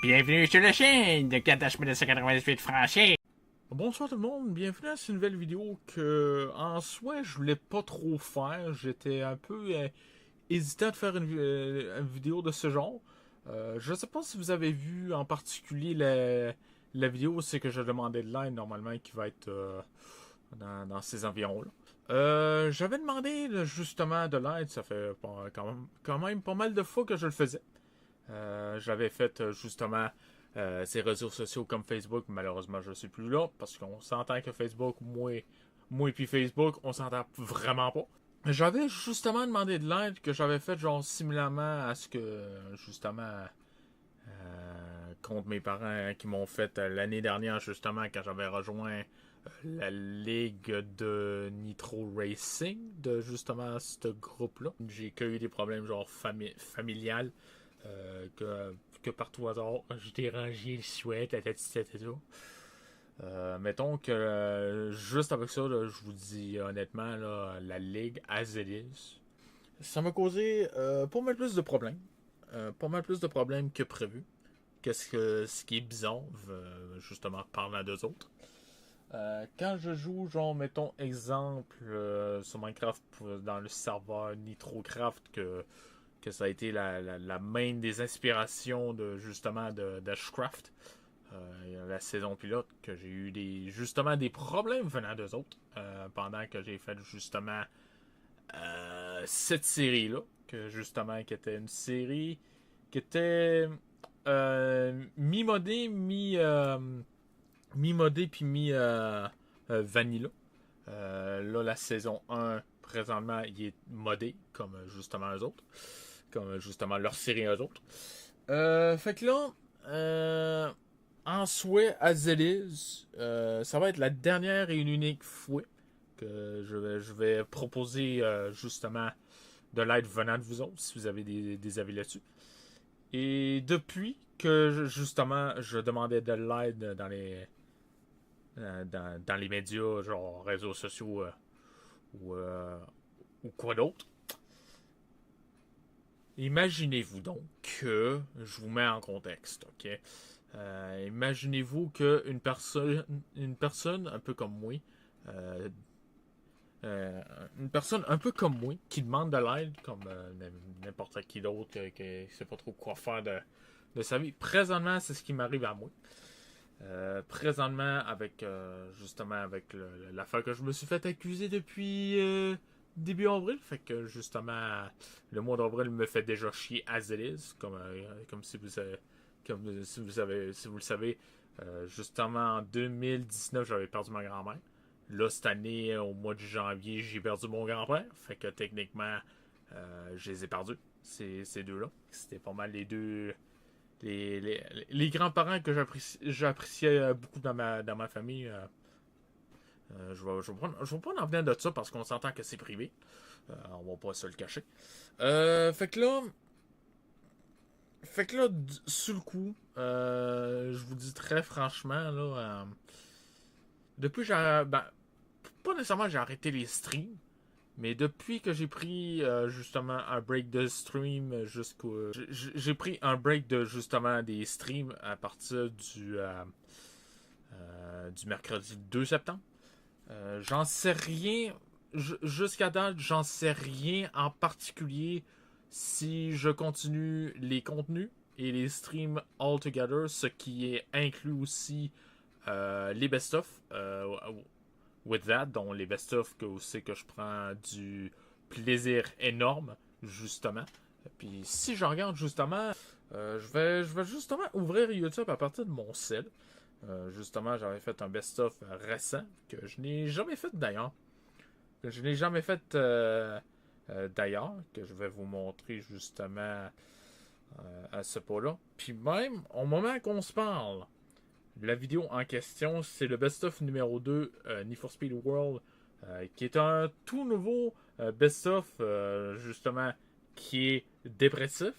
Bienvenue sur la chaîne de 4 français. Bonsoir tout le monde, bienvenue à cette nouvelle vidéo que, en soi, je voulais pas trop faire. J'étais un peu hésitant de faire une vidéo de ce genre. Je sais pas si vous avez vu en particulier la vidéo, c'est que je demandais de l'aide normalement qui va être dans ces environs-là. J'avais demandé justement de l'aide, ça fait quand même pas mal de fois que je le faisais. J'avais fait justement ces réseaux sociaux comme Facebook. Malheureusement, je ne suis plus là parce qu'on s'entend que Facebook, moi et puis Facebook, on s'entend vraiment pas. J'avais justement demandé de l'aide que j'avais fait genre similairement à ce que justement contre mes parents qui m'ont fait l'année dernière justement quand j'avais rejoint la ligue de Nitro Racing de justement ce groupe-là. J'ai eu des problèmes genre familiales que par tout hasard, j'ai dérangé le souhait, la tout. Mettons que juste avec ça, là, je vous dis honnêtement, là, la ligue Azelis, ça m'a causé pas mal plus de problèmes. Pas mal plus de problèmes que prévu. Ce qui est bizarre, justement, parlant d'eux autres. Quand je joue, genre, mettons, exemple, sur Minecraft, dans le serveur NitroCraft, que ça a été la main des inspirations de, justement, d'Ashcraft, la saison pilote, que j'ai eu justement des problèmes venant d'eux autres, pendant que j'ai fait, justement, cette série-là, qui était une série qui était mi-modée, mi-modé puis mi-vanilla. Là, la saison 1, présentement, il est modé, comme justement eux autres. Comme justement leur série eux autres. Fait que là, en souhait, Azelis, ça va être la dernière et une unique fois que je vais proposer justement de l'aide venant de vous autres, si vous avez des avis là-dessus. Et depuis que justement je demandais de l'aide dans les médias, genre réseaux sociaux ou, ou quoi d'autre, imaginez-vous donc que, je vous mets en contexte, ok? Imaginez-vous qu'une personne un peu comme moi, euh, une personne un peu comme moi, qui demande de l'aide, comme n'importe qui d'autre, qui ne sait pas trop quoi faire de sa vie. Présentement, c'est ce qui m'arrive à moi. Présentement, justement avec l'affaire que je me suis fait accuser depuis début avril, fait que justement le mois d'avril me fait déjà chier à Zelis, comme si vous savez, si vous le savez, justement en 2019 j'avais perdu ma grand-mère. Là cette année au mois de janvier j'ai perdu mon grand-père, fait que techniquement je les ai perdus ces deux-là. C'était pas mal les grands-parents que j'appréciais beaucoup dans ma famille. Je vais pas en venir de ça parce qu'on s'entend que c'est privé. On va pas se le cacher. Fait que là, sous le coup, je vous dis très franchement, là, depuis pas nécessairement j'ai arrêté les streams, mais depuis que j'ai pris justement un break de stream j'ai pris un break de justement des streams à partir du mercredi 2 septembre. J'en sais rien. Jusqu'à date, j'en sais rien en particulier si je continue les contenus et les streams all together, ce qui est inclus aussi les best-of with that, dont les best-of que c'est que je prends du plaisir énorme, justement. Puis si je regarde justement, je vais justement ouvrir YouTube à partir de mon cell. Justement, j'avais fait un best-of récent que je n'ai jamais fait d'ailleurs. Que je n'ai jamais fait d'ailleurs, que je vais vous montrer justement à ce pas-là. Puis même, au moment qu'on se parle, la vidéo en question, c'est le best-of numéro 2 Need for Speed World, qui est un tout nouveau best-of, justement, qui est dépressif.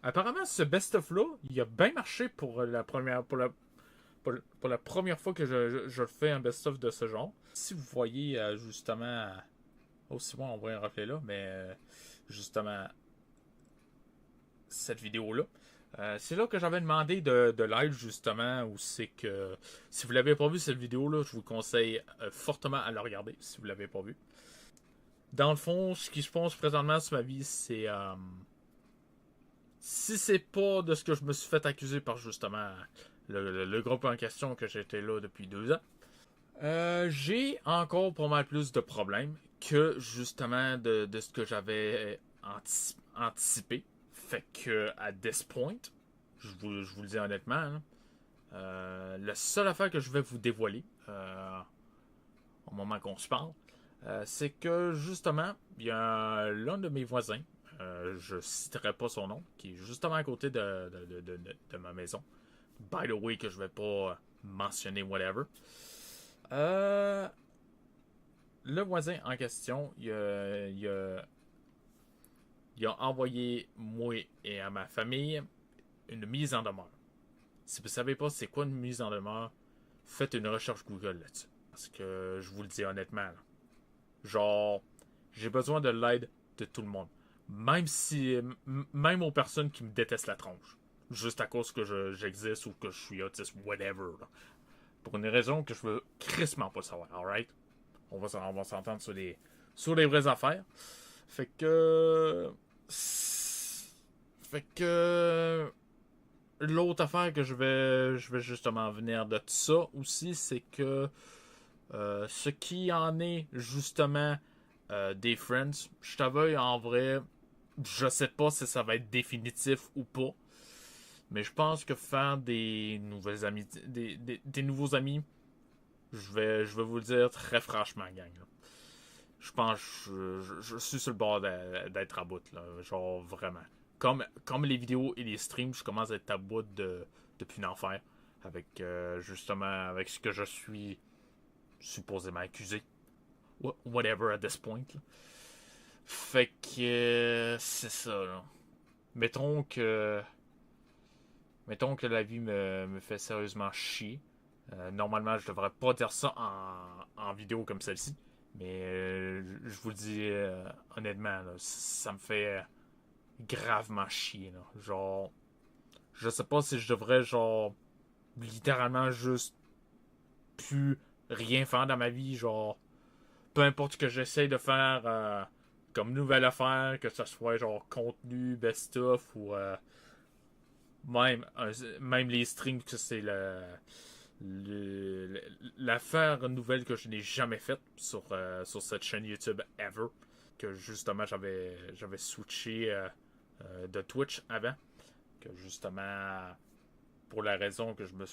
Apparemment, ce best-of-là, il a bien marché pour la première fois que je fais un best-of de ce genre. Si vous voyez justement, aussi bon, on voit un reflet là, mais justement, cette vidéo-là, C'est là que j'avais demandé de l'aide, justement, où c'est que, si vous l'avez pas vu cette vidéo-là, je vous conseille fortement à la regarder, si vous l'avez pas vu. Dans le fond, ce qui se passe présentement sur ma vie, c'est... si c'est pas de ce que je me suis fait accuser par, justement, le groupe en question que j'étais là depuis 2 ans, j'ai encore pas mal plus de problèmes que, justement, de ce que j'avais anticipé. Fait que, à this point, je vous le dis honnêtement, hein, la seule affaire que je vais vous dévoiler, au moment qu'on se parle, c'est que, justement, il y a l'un de mes voisins, je citerai pas son nom, qui est justement à côté de ma maison. By the way, que je vais pas mentionner whatever. Le voisin en question, il a envoyé moi et à ma famille une mise en demeure. Si vous savez pas c'est quoi une mise en demeure, faites une recherche Google là-dessus. Parce que je vous le dis honnêtement, là, genre, j'ai besoin de l'aide de tout le monde. Même aux personnes qui me détestent la tronche. Juste à cause que j'existe ou que je suis autiste, whatever. Là. Pour une raison que je veux crissement pas savoir, alright? On va s'entendre sur les vraies affaires. Fait que... L'autre affaire que je vais justement venir de ça aussi, c'est que ce qui en est justement des Friends, je t'avoue en vrai, je sais pas si ça va être définitif ou pas, mais je pense que faire des nouvelles amis, des nouveaux amis, je vais vous le dire très franchement, gang. Là. Je pense que je suis sur le bord d'être à bout, là, genre vraiment. Comme les vidéos et les streams, je commence à être à bout depuis l'enfer. Avec justement avec ce que je suis supposément accusé. Whatever at this point. Là. Fait que c'est ça là. Mettons que la vie me fait sérieusement chier. Normalement, je devrais pas dire ça en vidéo comme celle-ci. Mais je vous le dis honnêtement, là, ça me fait gravement chier. Là. Genre, je sais pas si je devrais, genre, littéralement juste plus rien faire dans ma vie. Genre, peu importe ce que j'essaie de faire comme nouvelle affaire, que ce soit genre contenu, best-of ou même les streams, que c'est l'affaire nouvelle que je n'ai jamais faite sur cette chaîne YouTube ever, que justement j'avais switché de Twitch avant, que justement pour la raison que je me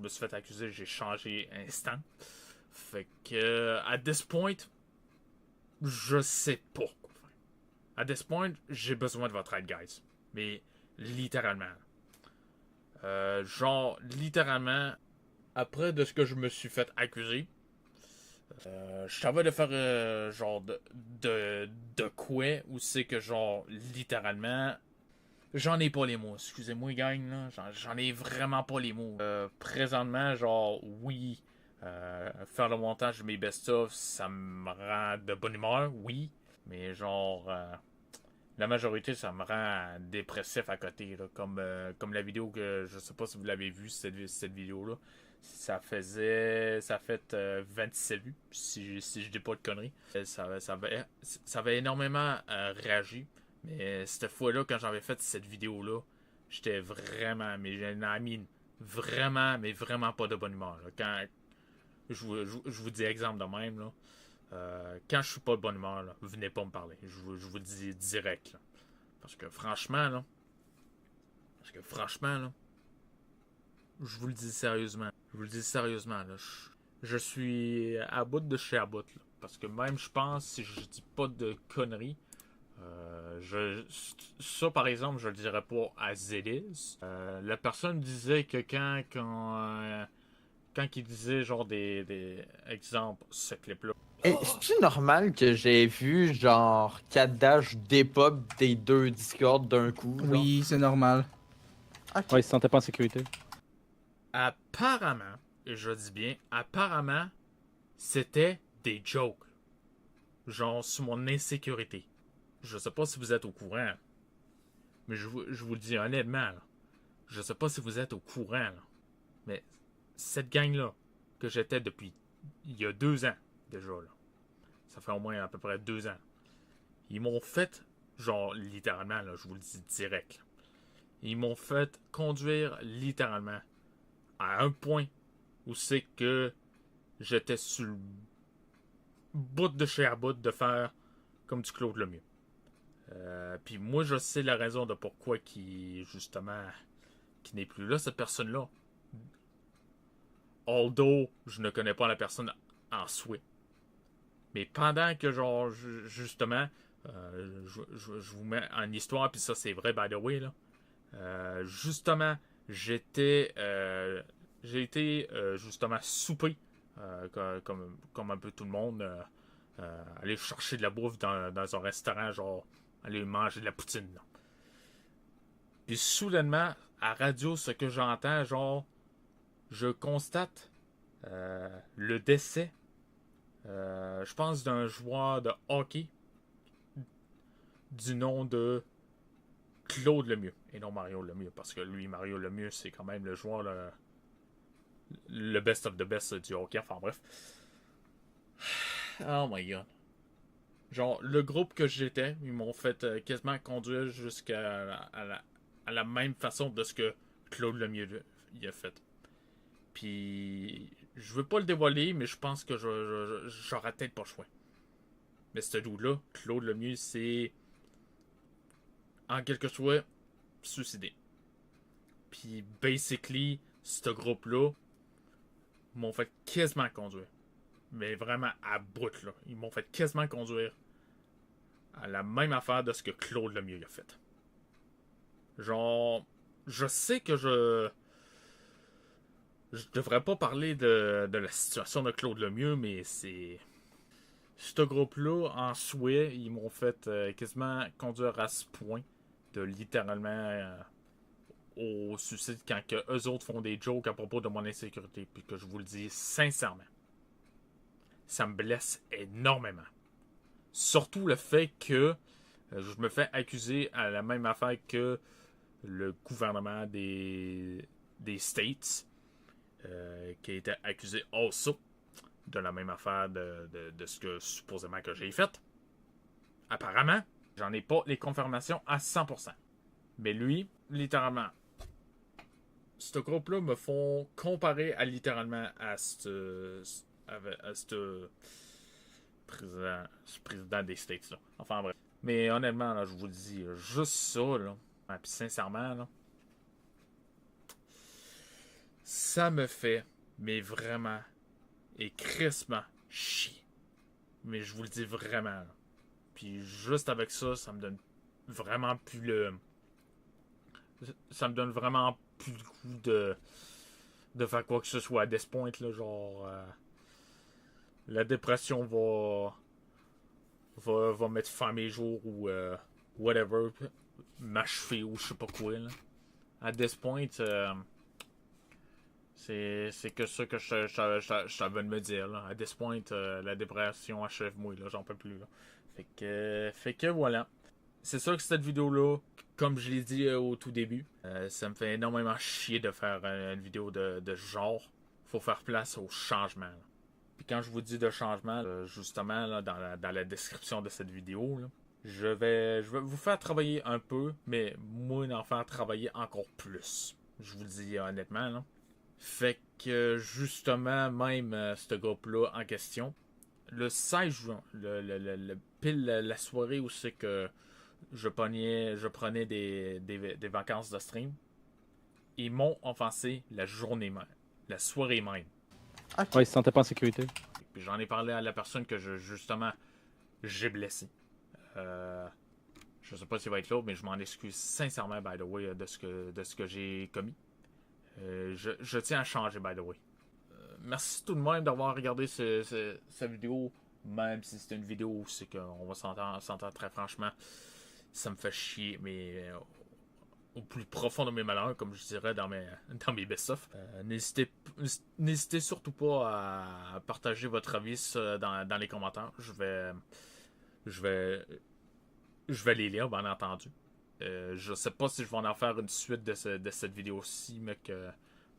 suis fait accuser, j'ai changé instant. Fait que à this point, je sais pas quoi faire. À this point, j'ai besoin de votre aide, guys. Mais littéralement. Genre, littéralement, après de ce que je me suis fait accuser, je t'avais de faire genre de quoi, ou c'est que genre, littéralement, j'en ai pas les mots. Excusez-moi, gang, là. J'en ai vraiment pas les mots. Présentement, genre, oui, faire le montage de mes best-of, ça me rend de bonne humeur, oui. Mais genre, la majorité, ça me rend dépressif à côté. Là, comme la vidéo que, je sais pas si vous l'avez vue, cette vidéo-là. Ça fait 27 vues, si je dis pas de conneries. Ça avait énormément réagi. Mais cette fois-là, quand j'avais fait cette vidéo-là, j'étais vraiment, mais vraiment pas de bonne humeur. Là. Quand je vous dis exemple de même, là, quand je suis pas de bonne humeur, là, venez pas me parler. Je vous le dis direct. Là. Parce que franchement, là, je vous le dis sérieusement. Là, je suis à bout de chez à bout. Là. Parce que même, je pense, si je dis pas de conneries, ça, par exemple, je le dirais pas à Zéliz. La personne disait que quand il disait genre des exemples, ce clip-là. Hey, c'est-tu normal que j'ai vu genre 4 dash dépop des deux Discord d'un coup? Genre? Oui, c'est normal. Ok. Ouais, il se sentait pas en sécurité. Apparemment, et je dis bien, apparemment, c'était des jokes. Genre sur mon insécurité. Je sais pas si vous êtes au courant. Mais je vous le dis honnêtement, là, je sais pas si vous êtes au courant, là, mais cette gang-là, que j'étais depuis il y a 2 ans, déjà, là. Ça fait au moins à peu près 2 ans. Ils m'ont fait, genre, littéralement, là, je vous le dis direct, là. Ils m'ont fait conduire littéralement à un point où c'est que j'étais sur le bout de chez à bout de faire comme du Claude Lemieux. Puis moi, je sais la raison de pourquoi justement, qui n'est plus là, cette personne-là. Although, je ne connais pas la personne en soi. Mais pendant que, genre, justement, je vous mets en histoire, puis ça, c'est vrai, by the way, là. Justement, j'ai été justement souper, comme un peu tout le monde, aller chercher de la bouffe dans un restaurant, genre, aller manger de la poutine, là. Puis soudainement, à radio, ce que j'entends, genre, je constate le décès, je pense, d'un joueur de hockey du nom de Claude Lemieux, et non Mario Lemieux, parce que lui, Mario Lemieux, c'est quand même le joueur, le best of the best du hockey, enfin bref. Oh my god. Genre, le groupe que j'étais, ils m'ont fait quasiment conduire jusqu'à à la même façon de ce que Claude Lemieux il a fait. Puis, je veux pas le dévoiler, mais je pense que j'aurais peut-être pas le choix. Mais ce dude-là, Claude Lemieux, c'est en quelque sorte suicidé. Puis, basically, ce groupe-là m'ont fait quasiment conduire. Mais vraiment à bout, là. Ils m'ont fait quasiment conduire à la même affaire de ce que Claude Lemieux a fait. Genre, je sais que je devrais pas parler de la situation de Claude Lemieux, mais c'est... Ce groupe-là, en souhait, ils m'ont fait quasiment conduire à ce point de littéralement au suicide quand que eux autres font des jokes à propos de mon insécurité. Puis que je vous le dis sincèrement, ça me blesse énormément. Surtout le fait que je me fais accuser à la même affaire que le gouvernement des States, qui a été accusé also de la même affaire de ce que supposément que j'ai fait. Apparemment, j'en ai pas les confirmations à 100%. Mais lui, littéralement, ce groupe-là me font comparer à littéralement à ce président des States, là. Enfin bref. Mais honnêtement, là, je vous le dis, juste ça, là. Puis sincèrement, là, ça me fait, mais vraiment, et crissement, chier. Mais je vous le dis vraiment, là. Puis juste avec ça, ça me donne vraiment plus le... Ça me donne vraiment plus le goût de faire quoi que ce soit à this point, là, genre... la dépression va mettre fin à mes jours ou whatever, m'achever ou je sais pas quoi, là. À this point, c'est que ça que je savais de me dire, là. À this point, la dépression achève-moi, là, j'en peux plus, là. Fait que voilà. C'est sûr que cette vidéo-là, comme je l'ai dit au tout début, ça me fait énormément chier de faire une vidéo de genre. Faut faire place au changement, là. Puis quand je vous dis de changement, justement, là, dans la description de cette vidéo, là, je vais vous faire travailler un peu, mais moi, d'en faire travailler encore plus. Je vous le dis honnêtement, là. Fait que, justement, même ce groupe-là en question, le 16 juin, pile la soirée où c'est que je prenais des vacances de stream, ils m'ont offensé la journée même, la soirée même. Ok. Ouais, il se sentait pas en sécurité. Puis j'en ai parlé à la personne que justement j'ai blessé. Je sais pas s'il va être là, mais je m'en excuse sincèrement, by the way, de ce que j'ai commis. Je tiens à changer, by the way. Merci tout de même d'avoir regardé cette vidéo, même si c'est une vidéo où c'est qu'on va s'entendre très franchement. Ça me fait chier, mais au plus profond de mes malheurs, comme je dirais dans mes best-of. N'hésitez surtout pas à partager votre avis dans les commentaires. Je vais les lire, bien entendu. Je sais pas si je vais en faire une suite de cette vidéo-ci, mais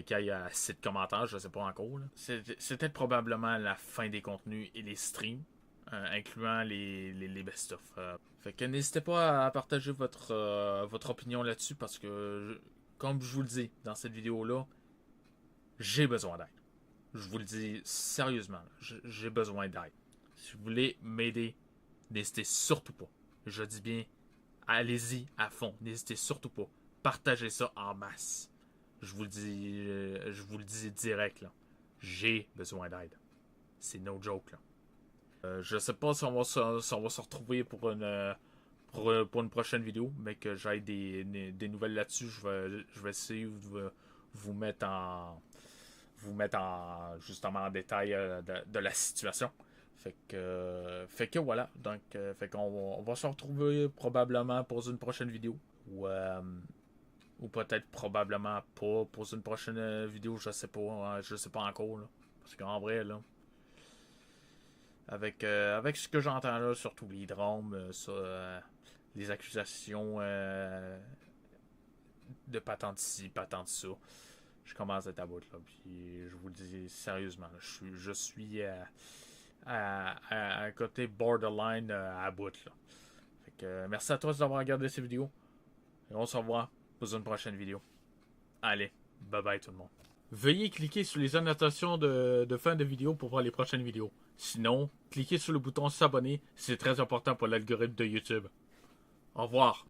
qu'il y a assez de commentaires, je sais pas encore. C'était probablement la fin des contenus et les streams, incluant les best-of. Fait que n'hésitez pas à partager votre opinion là-dessus, parce que, comme je vous le dis dans cette vidéo-là, j'ai besoin d'aide. Je vous le dis sérieusement, j'ai besoin d'aide. Si vous voulez m'aider, n'hésitez surtout pas. Je dis bien, allez-y à fond. N'hésitez surtout pas. Partagez ça en masse. Je vous le dis direct, là. J'ai besoin d'aide. C'est no joke, là. Je sais pas si on va se retrouver pour une prochaine vidéo, mais que j'aille des nouvelles là-dessus. Je vais essayer de vous mettre justement en détail de la situation. Fait que voilà. Donc, fait qu'on on va se retrouver probablement pour une prochaine vidéo. Ou peut-être probablement pas pour une prochaine vidéo, je sais pas. Je sais pas encore, là. Parce qu'en vrai, là, avec ce que j'entends là, surtout les drames, les accusations de patente ici, patente ça, je commence à être à bout, là. Puis je vous le dis sérieusement, là, je suis à un côté borderline à bout, là. Fait que merci à tous d'avoir regardé cette vidéo. Et on se revoit pour une prochaine vidéo. Allez, bye bye tout le monde. Veuillez cliquer sur les annotations de fin de vidéo pour voir les prochaines vidéos. Sinon, cliquez sur le bouton s'abonner, c'est très important pour l'algorithme de YouTube. Au revoir.